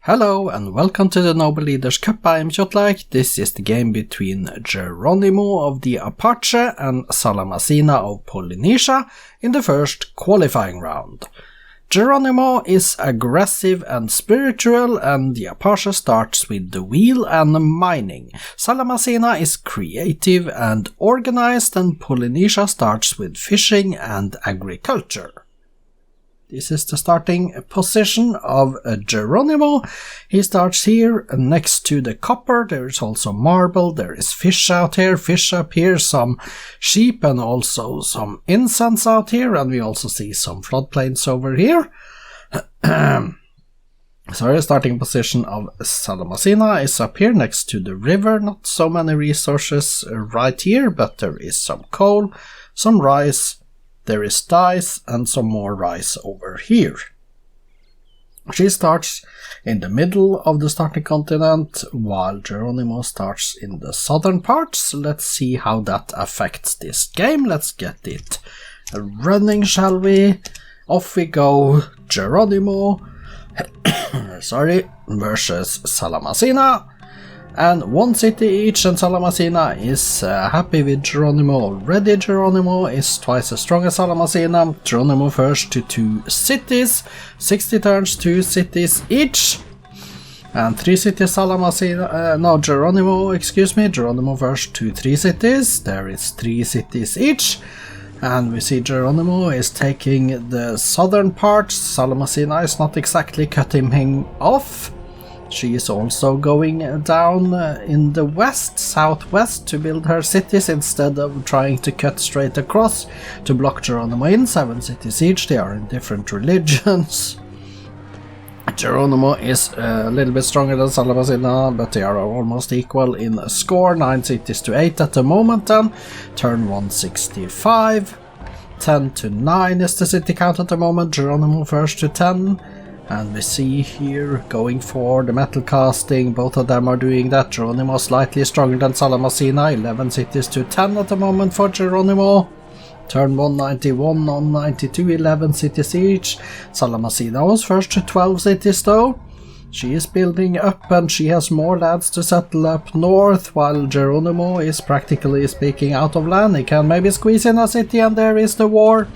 Hello and welcome to the Noble Leaders Cup. I am Kjotleik. This is the game between Geronimo of the Apache and Salamasina of Polynesia in the first qualifying round. Geronimo is aggressive and spiritual, and the Apache starts with the wheel and mining. Salamasina is creative and organized, and Polynesia starts with fishing and agriculture. This is the starting position of Geronimo. He starts here next to the copper. There is also marble, there is fish out here, fish up here, some sheep and also some incense out here, and we also see some floodplains over here. Sorry, starting position of Salamasina is up here next to the river. Not so many resources right here, but there is some coal, some rice, there is dice and some more rice over here. She starts in the middle of the starting continent, while Geronimo starts in the southern parts. Let's see how that affects this game. Let's get it running, shall we? Off we go. Geronimo versus Salamasina. And one city each, and Salamasina is happy with Geronimo already. Geronimo is twice as strong as Salamasina. Geronimo first to 2 cities, 60 turns, 2 cities each. And 3 cities Geronimo first to 3 cities. There is 3 cities each. And we see Geronimo is taking the southern parts. Salamasina is not exactly cutting him off. She is also going down in the southwest to build her cities instead of trying to cut straight across to block Geronimo in. 7 cities each, they are in different religions. Geronimo is a little bit stronger than Salamasina, but they are almost equal in a score. 9 cities to 8 at the moment then. Turn 165. 10 to 9 is the city count at the moment. Geronimo first to 10. And we see here going for the metal casting, both of them are doing that. Geronimo slightly stronger than Salamasina, 11 cities to 10 at the moment for Geronimo. Turn 191 on 92, 11 cities each. Salamasina was first to 12 cities though. She is building up and she has more lands to settle up north, while Geronimo is practically speaking out of land. He can maybe squeeze in a city, and there is the war.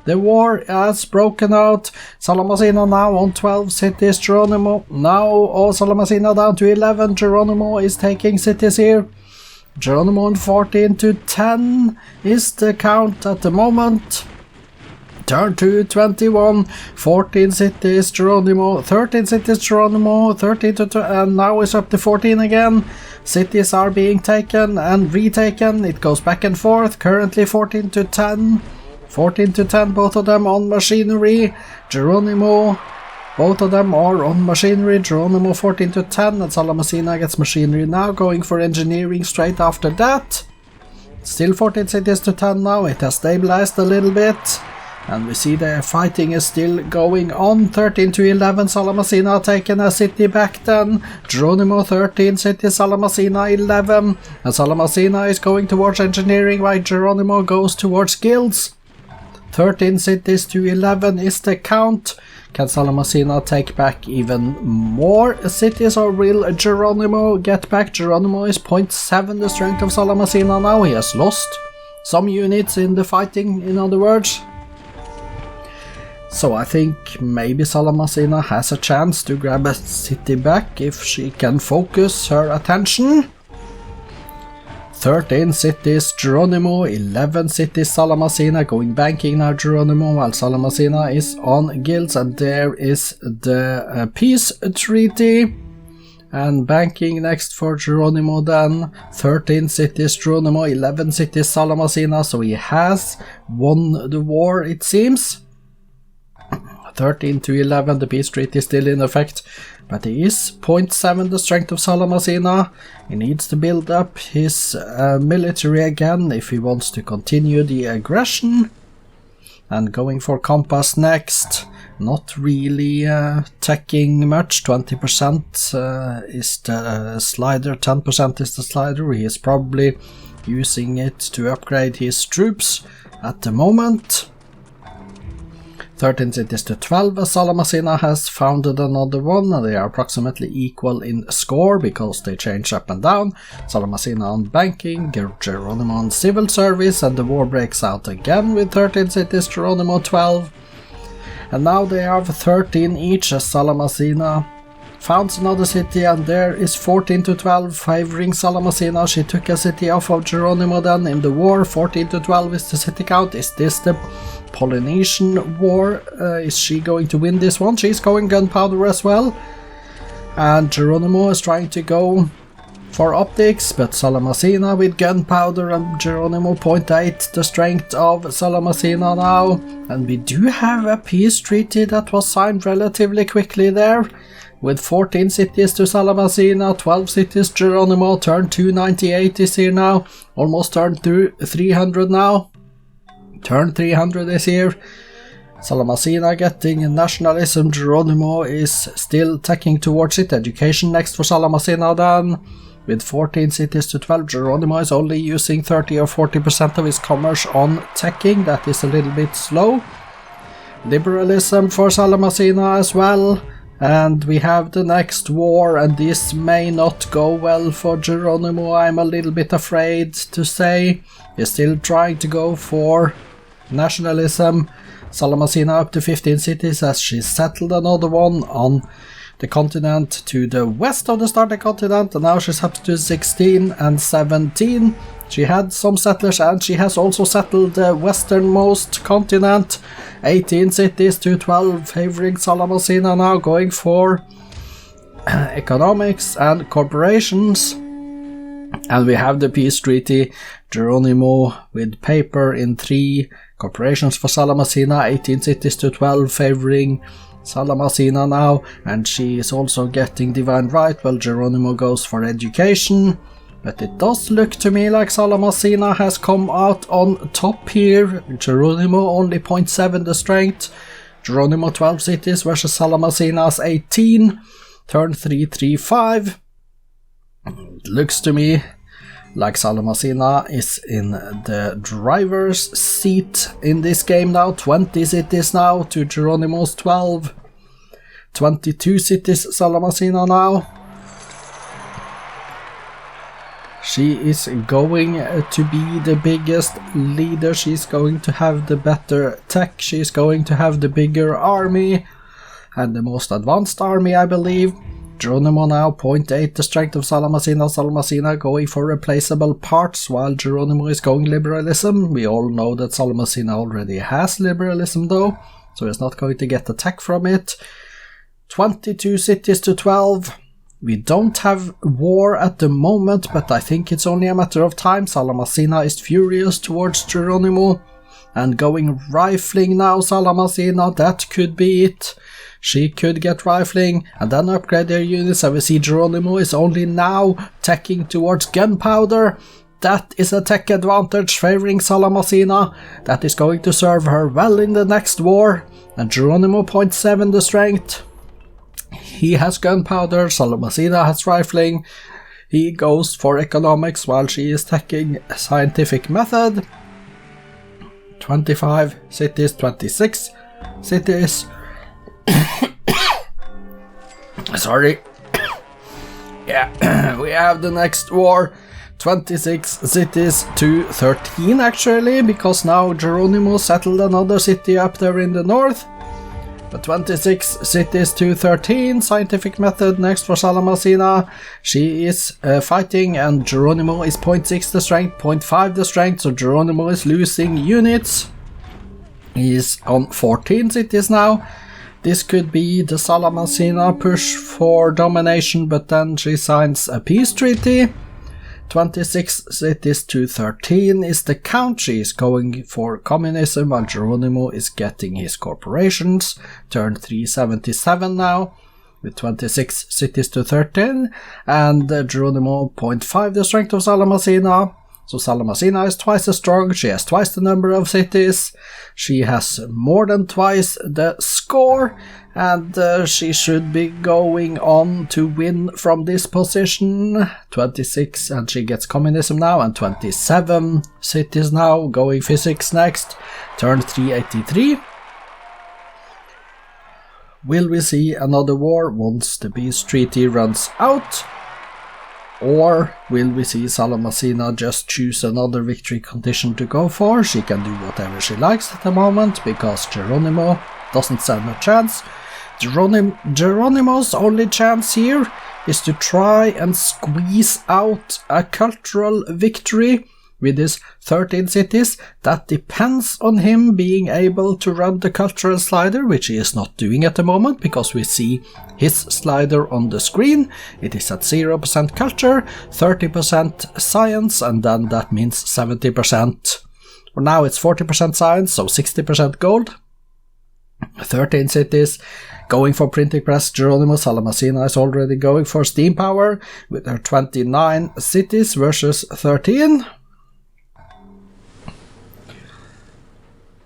The war has broken out. Salamasina now on 12 cities. Geronimo now, Salamasina down to 11. Geronimo is taking cities here. Geronimo on 14 to 10 is the count at the moment. Turn to 21. 14 cities Geronimo. 13 cities Geronimo. 13 to 2, and now it's up to 14 again. Cities are being taken and retaken. It goes back and forth. Currently 14 to 10. 14 to 10, both of them on machinery. Geronimo, both of them are on machinery. Geronimo 14 to 10, and Salamasina gets machinery now, going for engineering straight after that. Still 14 cities to 10 now, it has stabilized a little bit. And we see the fighting is still going on. 13 to 11, Salamasina taking a city back then. Geronimo 13 cities, Salamasina 11. And Salamasina is going towards engineering, while Geronimo goes towards guilds. 13 cities to 11 is the count. Can Salamasina take back even more cities, or will Geronimo get back? Geronimo is 0.7 the strength of Salamasina now. He has lost some units in the fighting, in other words. So I think maybe Salamasina has a chance to grab a city back if she can focus her attention. 13 cities Geronimo, 11 cities Salamasina, going banking now Geronimo, while Salamasina is on guilds, and there is the peace treaty. And banking next for Geronimo then. 13 cities Geronimo, 11 cities Salamasina, so he has won the war it seems. 13 to 11, the peace treaty is still in effect, but he is 0.7 the strength of Salamasina. He needs to build up his military again if he wants to continue the aggression. And going for compass next, not really teching much. 20% is the slider, 10% is the slider. He is probably using it to upgrade his troops at the moment. 13 cities to 12, Salamasina has founded another one, and they are approximately equal in score because they change up and down. Salamasina on banking, Geronimo on civil service, and the war breaks out again with 13 cities, Geronimo 12. And now they have 13 each as Salamasina founds another city, and there is 14 to 12 favoring Salamasina. She took a city off of Geronimo then in the war. 14 to 12 is the city count. Is this the Polynesian War? Is she going to win this one? She's going gunpowder as well. And Geronimo is trying to go for optics, but Salamasina with gunpowder and Geronimo 0.8 the strength of Salamasina now. And we do have a peace treaty that was signed relatively quickly there, with 14 cities to Salamasina, 12 cities Geronimo. Turn 298 is here now, almost turned through 300 now. Turn 300 is here. Salamasina getting nationalism, Geronimo is still taking towards it. Education next for Salamasina then. With 14 cities to 12, Geronimo is only using 30 or 40% of his commerce on teching. That is a little bit slow. Liberalism for Salamasina as well. And we have the next war, and this may not go well for Geronimo, I'm a little bit afraid to say. He's still trying to go for nationalism. Salamasina up to 15 cities as she settled another one on the continent to the west of the starting continent, and now she's up to 16 and 17. She had some settlers, and she has also settled the westernmost continent. 18 cities to 12 favoring Salamasina now, going for economics and corporations. And we have the peace treaty, Geronimo with paper in 3, corporations for Salamasina, 18 cities to 12 favoring Salamasina now, and she is also getting divine right while Geronimo goes for education. But it does look to me like Salamasina has come out on top here. Geronimo only 0.7 the strength. Geronimo 12 cities versus Salamasina's 18. Turn 335. Looks to me like Salamasina is in the driver's seat in this game now. 20 cities now to Geronimo's 12. 22 cities Salamasina now. She is going to be the biggest leader. She's going to have the better tech. She's going to have the bigger army and the most advanced army, I believe. Geronimo now 0.8 the strength of Salamasina. Salamasina going for replaceable parts while Geronimo is going liberalism. We all know that Salamasina already has liberalism though, so he's not going to get the tech from it. 22 cities to 12. We don't have war at the moment, but I think it's only a matter of time. Salamasina is furious towards Geronimo and going rifling now. Salamasina, that could be it. She could get rifling and then upgrade their units, and we see Geronimo is only now teching towards gunpowder. That is a tech advantage favoring Salamasina. That is going to serve her well in the next war. And Geronimo 0.7 the strength. He has gunpowder, Salamasina has rifling. He goes for economics while she is taking scientific method. 25 cities, 26 cities. Sorry. Yeah, we have the next war. 26 cities to 13 actually, because now Geronimo settled another city up there in the north. But 26 cities to 13, scientific method next for Salamasina. She is fighting, and Geronimo is 0.6 the strength, 0.5 the strength, so Geronimo is losing units. He is on 14 cities now. This could be the Salamasina push for domination, but then she signs a peace treaty. 26 cities to 13 is the count. She is going for communism while Geronimo is getting his corporations. Turn 377 now with 26 cities to 13, and Geronimo 0.5 the strength of Salamasina. So Salamasina is twice as strong, she has twice the number of cities, she has more than twice the score, and she should be going on to win from this position. 26, and she gets communism now, and 27 cities now, going physics next. Turn 383. will we see another war once the peace treaty runs out? Or will we see Salamasina just choose another victory condition to go for? She can do whatever she likes at the moment, because Geronimo doesn't stand a chance. Geronimo's only chance here is to try and squeeze out a cultural victory with his 13 cities. That depends on him being able to run the cultural slider, which he is not doing at the moment, because we see his slider on the screen. It is at 0% culture, 30% science, and then that means 70%. For now it's 40% science, so 60% gold. 13 cities going for printing press. Geronimo. Salamasina is already going for steam power with her 29 cities versus 13.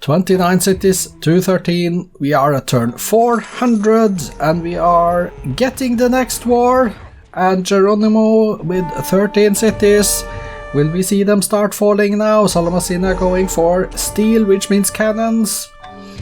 29 cities to 13. We are at turn 400 and we are getting the next war. And Geronimo with 13 cities. Will we see them start falling now? Salamasina going for steel, which means cannons.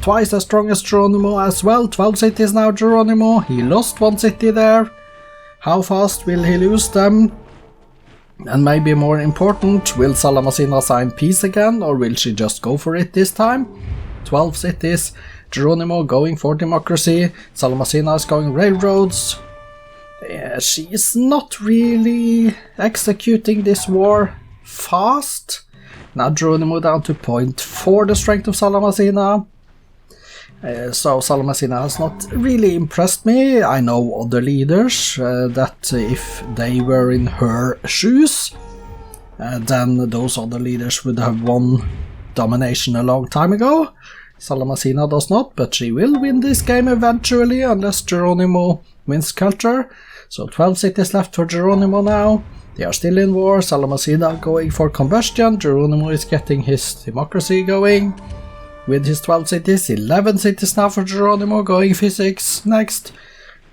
Twice as strong as Geronimo as well. 12 cities now, Geronimo. He lost 1 city there. How fast will he lose them? And maybe more important, will Salamasina sign peace again, or will she just go for it this time? 12 cities. Geronimo going for democracy. Salamasina is going railroads. She is not really executing this war fast. Now Geronimo down to 0.4 the strength of Salamasina. So Salamasina has not really impressed me. I know other leaders that if they were in her shoes, then those other leaders would have won domination a long time ago. Salamasina does not, but she will win this game eventually, unless Geronimo wins culture. So 12 cities left for Geronimo now. They are still in war. Salamasina going for combustion. Geronimo is getting his democracy going with his 12 cities. 11 cities now for Geronimo, going physics next.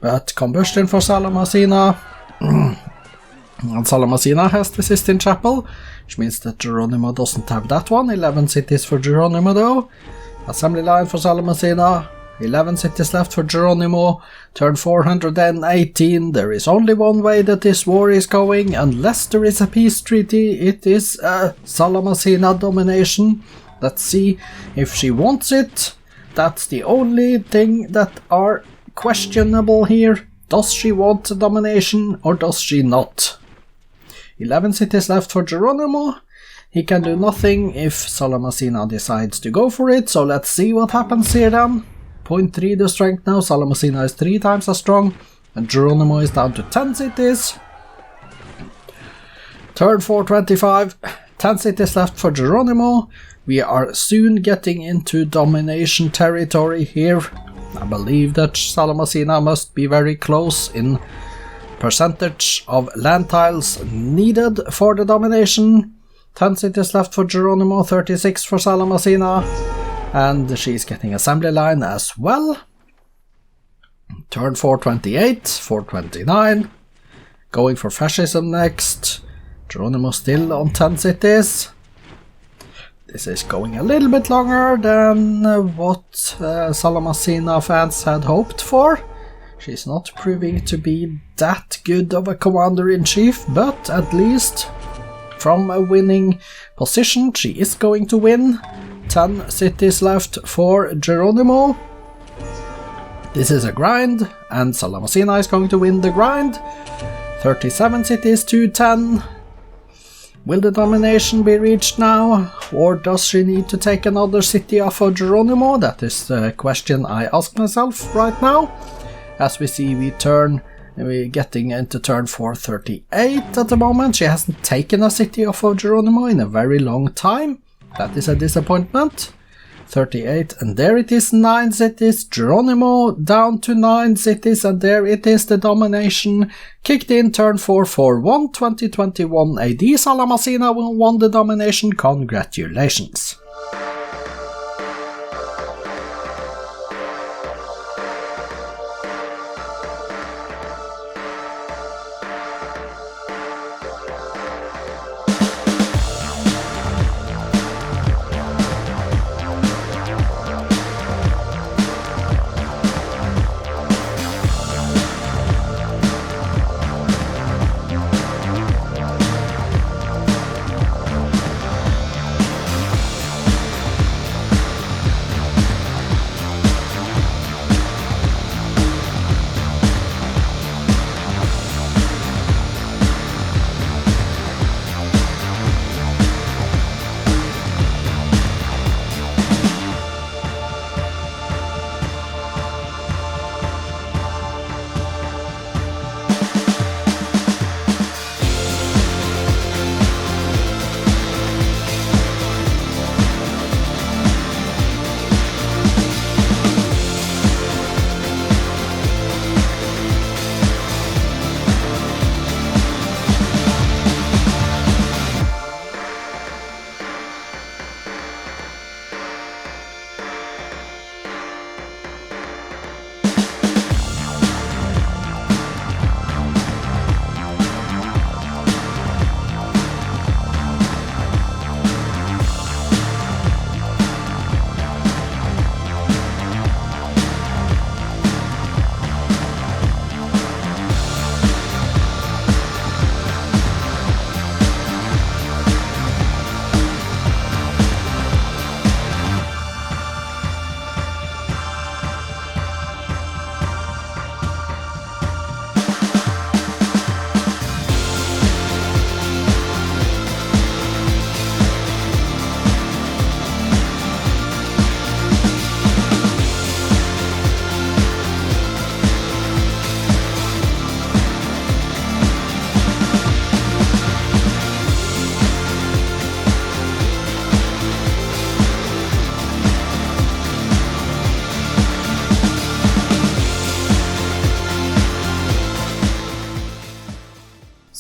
But combustion for Salamasina. And Salamasina has the Sistine Chapel, which means that Geronimo doesn't have that one. 11 cities for Geronimo though. Assembly line for Salamasina. 11 cities left for Geronimo. Turn 418. There is only one way that this war is going, unless there is a peace treaty. It is a Salamasina domination. Let's see if she wants it. That's the only thing that are questionable here. Does she want a domination or does she not? 11 cities left for Geronimo. He can do nothing if Salamasina decides to go for it, so let's see what happens here then. 0.3 the strength now. Salamasina is 3 times as strong, and Geronimo is down to 10 cities. Turn 425. 10 cities left for Geronimo. We are soon getting into domination territory here. I believe that Salamasina must be very close in percentage of land tiles needed for the domination. 10 cities left for Geronimo, 36 for Salamasina. And she's getting assembly line as well. Turn 428, 429. Going for fascism next. Geronimo still on 10 cities. This is going a little bit longer than what Salamasina fans had hoped for. She's not proving to be that good of a commander-in-chief, but at least from a winning position she is going to win. 10 cities left for Geronimo. This is a grind, and Salamasina is going to win the grind. 37 cities to 10. Will the domination be reached now, or does she need to take another city off of Geronimo? That is the question I ask myself right now. As we see, we're getting into turn 438 at the moment. She hasn't taken a city off of Geronimo in a very long time. That is a disappointment. 38, and there it is, 9 cities. Geronimo down to 9 cities, and there it is, the domination kicked in turn 441 2021 AD. Salamasina won the domination. Congratulations.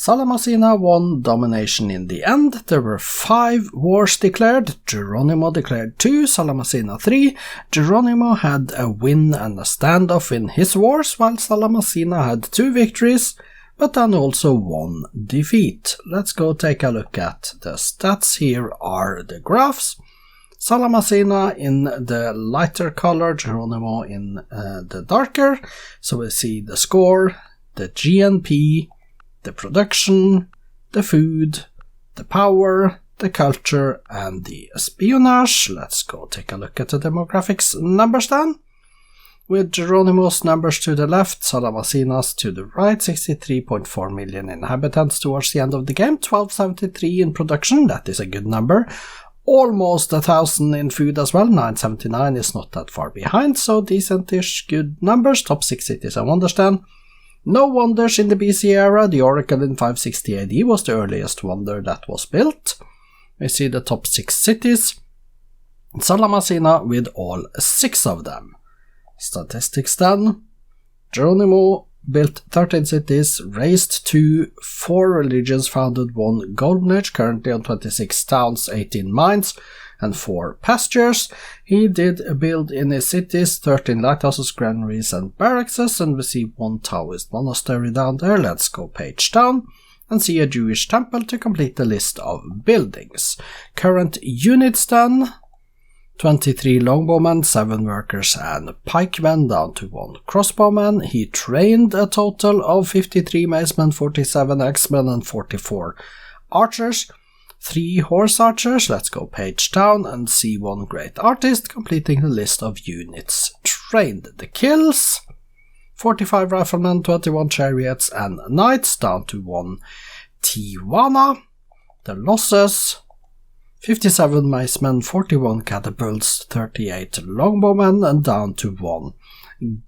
Salamasina won domination in the end. There were 5 wars declared. Geronimo declared 2, Salamasina 3. Geronimo had a win and a standoff in his wars, while Salamasina had 2 victories, but then also 1 defeat. Let's go take a look at the stats. Here are the graphs. Salamasina in the lighter color, Geronimo in the darker. So we see the score, the GNP, the production, the food, the power, the culture, and the espionage. Let's go take a look at the demographics numbers then. With Geronimo's numbers to the left, Salamasina's to the right, 63.4 million inhabitants towards the end of the game, 1273 in production, that is a good number. Almost 1,000 in food as well, 979 is not that far behind, so decentish good numbers, top 6 cities and wonders then. No wonders in the BC era. The Oracle in 560 AD was the earliest wonder that was built. We see the top 6 cities. Salamasina with all 6 of them. Statistics then. Geronimo built 13 cities, raised 2, 4 religions, founded 1 golden age, currently on 26 towns, 18 mines, and 4 pastures. He did build in his cities 13 lighthouses, granaries, and barracks, and we see 1 Taoist monastery down there. Let's go page down and see a Jewish temple to complete the list of buildings. Current units then. 23 longbowmen, 7 workers and pikemen, down to 1 crossbowman. He trained a total of 53 macemen, 47 axemen, and 44 archers. 3 horse archers. Let's go page down and see 1 great artist, completing the list of units trained. The kills: 45 riflemen, 21 chariots and knights, down to 1 Tijuana. The losses: 57 macemen, 41 catapults, 38 longbowmen, and down to 1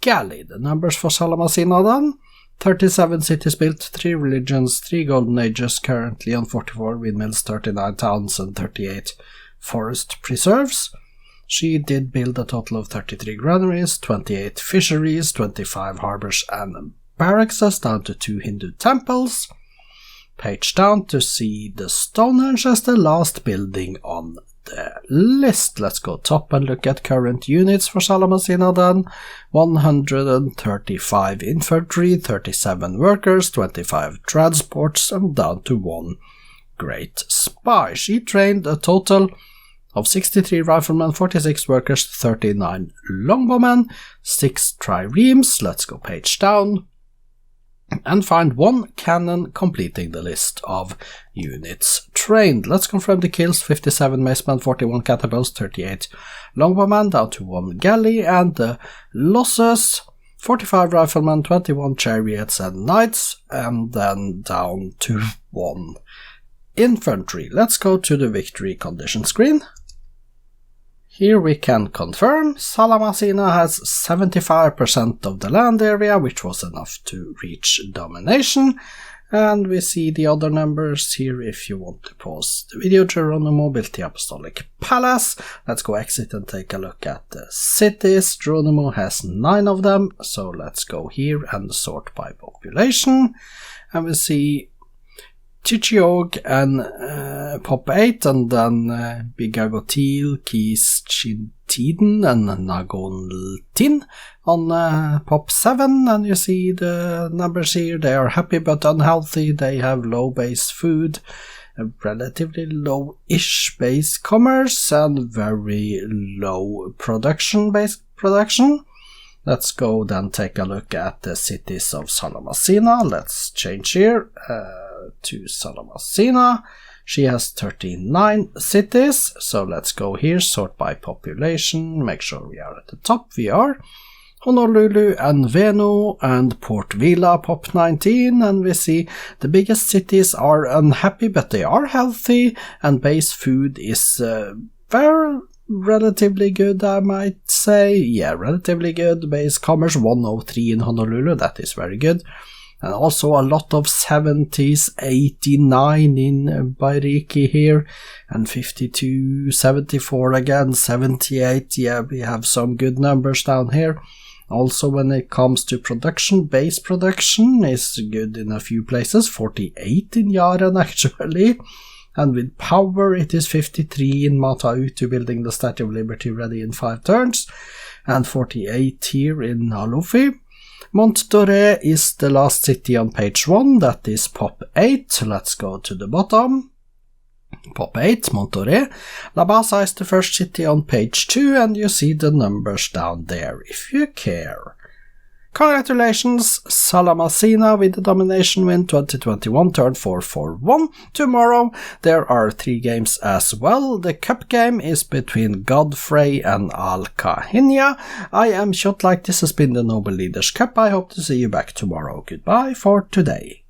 galley. The numbers for Salamasina then: 37 cities built, 3 religions, 3 golden ages, currently on 44 windmills, 39 towns, and 38 forest preserves. She did build a total of 33 granaries, 28 fisheries, 25 harbors and barracks, down to 2 Hindu temples. Page down to see the Stonehenge as the last building on the list. Let's go top and look at current units for Salamasina then. 135 infantry, 37 workers, 25 transports, and down to 1 great spy. She trained a total of 63 riflemen, 46 workers, 39 longbowmen, 6 triremes. Let's go page down and find 1 cannon, completing the list of units trained. Let's confirm the kills: 57 macemen, 41 catapults, 38 longbowmen, down to 1 galley, and the losses: 45 riflemen, 21 chariots and knights, and then down to 1 infantry. Let's go to the victory condition screen. Here we can confirm Salamasina has 75% of the land area, which was enough to reach domination. And we see the other numbers here if you want to pause the video. Geronimo built the Apostolic Palace. Let's go exit and take a look at the cities. Geronimo has 9 of them, so let's go here and sort by population. And we see Kjotleik and Pop 8, and then Bigagotil, Kischintiden, and Nagontin on Pop 7, and you see the numbers here. They are happy but unhealthy, they have low base food, a relatively low-ish base commerce, and very low base production. Let's go then take a look at the cities of Salamasina. Let's change here to Salamasina. She has 39 cities, so let's go here, sort by population, make sure we are at the top. We are. Honolulu and Veno and Port Vila, Pop 19, and we see the biggest cities are unhappy, but they are healthy, and base food is very relatively good, I might say. Yeah, relatively good. Base commerce 103 in Honolulu, that is very good. And also a lot of 70s, 89 in Bairiki here, and 52, 74 again, 78, yeah, we have some good numbers down here. Also, when it comes to production, base production is good in a few places, 48 in Jaren actually, and with power it is 53 in Matautu, building the Statue of Liberty ready in 5 turns, and 48 here in Alofi. Montdoré is the last city on page 1, that is pop 8, let's go to the bottom. Pop 8, Montdoré. La Basa is the first city on page 2, and you see the numbers down there if you care. Congratulations, Salamasina with the domination win 2021, turn 441. Tomorrow there are 3 games as well. The cup game is between Godfrey and Al-Kahinia. I am Kjotleik, this has been the Noble Leaders Cup. I hope to see you back tomorrow. Goodbye for today.